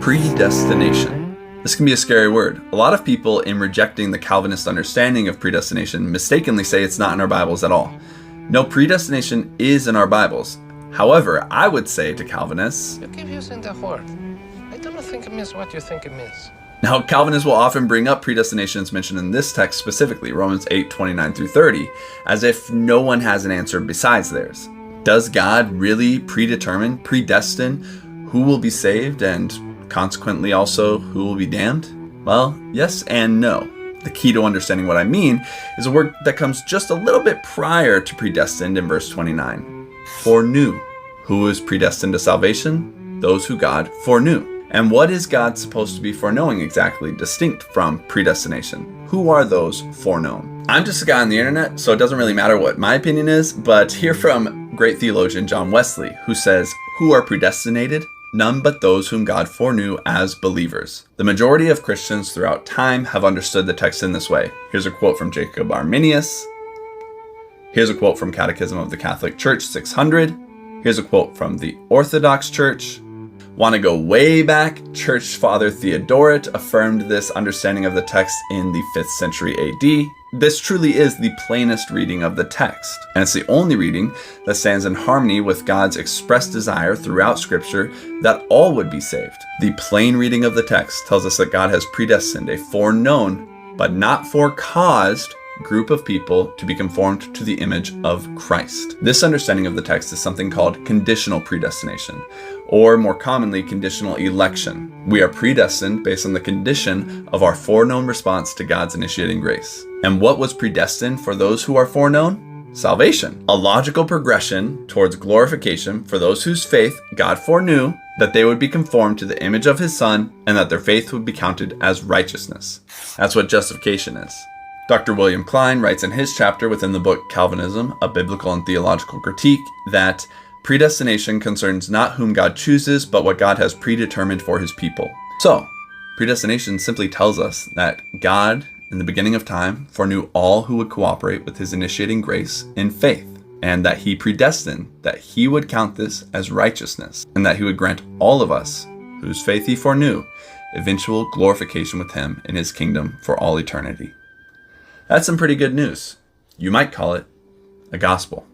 Predestination. This can be a scary word. A lot of people, in rejecting the Calvinist understanding of predestination, mistakenly say it's not in our Bibles at all. No, predestination is in our Bibles. However, I would say to Calvinists, you keep using the word. I don't think it means what you think it means. Now, Calvinists will often bring up predestination as mentioned in this text specifically, Romans 8:29-30, as if no one has an answer besides theirs. Does God really predestine who will be saved and consequently also who will be damned? Well, yes and no. The key to understanding what I mean is a word that comes just a little bit prior to predestined in verse 29. Foreknew. Who is predestined to salvation? Those who God foreknew. And what is God supposed to be foreknowing exactly, distinct from predestination? Who are those foreknown? I'm just a guy on the internet, so it doesn't really matter what my opinion is, but hear from great theologian John Wesley, who says, "Who are predestinated? None but those whom God foreknew as believers." The majority of Christians throughout time have understood the text in this way. Here's a quote from Jacob Arminius. Here's a quote from Catechism of the Catholic Church 600. Here's a quote from the Orthodox Church. Want to go way back? Church Father Theodoret affirmed this understanding of the text in the 5th century AD. This truly is the plainest reading of the text, and it's the only reading that stands in harmony with God's expressed desire throughout Scripture that all would be saved. The plain reading of the text tells us that God has predestined a foreknown, but not forecaused, group of people to be conformed to the image of Christ. This understanding of the text is something called conditional predestination, or more commonly, conditional election. We are predestined based on the condition of our foreknown response to God's initiating grace. And what was predestined for those who are foreknown? Salvation. A logical progression towards glorification for those whose faith God foreknew, that they would be conformed to the image of His Son, and that their faith would be counted as righteousness. That's what justification is. Dr. William Klein writes in his chapter within the book Calvinism, A Biblical and Theological Critique, that predestination concerns not whom God chooses, but what God has predetermined for His people. So, predestination simply tells us that God, in the beginning of time, foreknew all who would cooperate with His initiating grace in faith, and that He predestined that He would count this as righteousness, and that He would grant all of us, whose faith He foreknew, eventual glorification with Him in His kingdom for all eternity. That's some pretty good news. You might call it a gospel.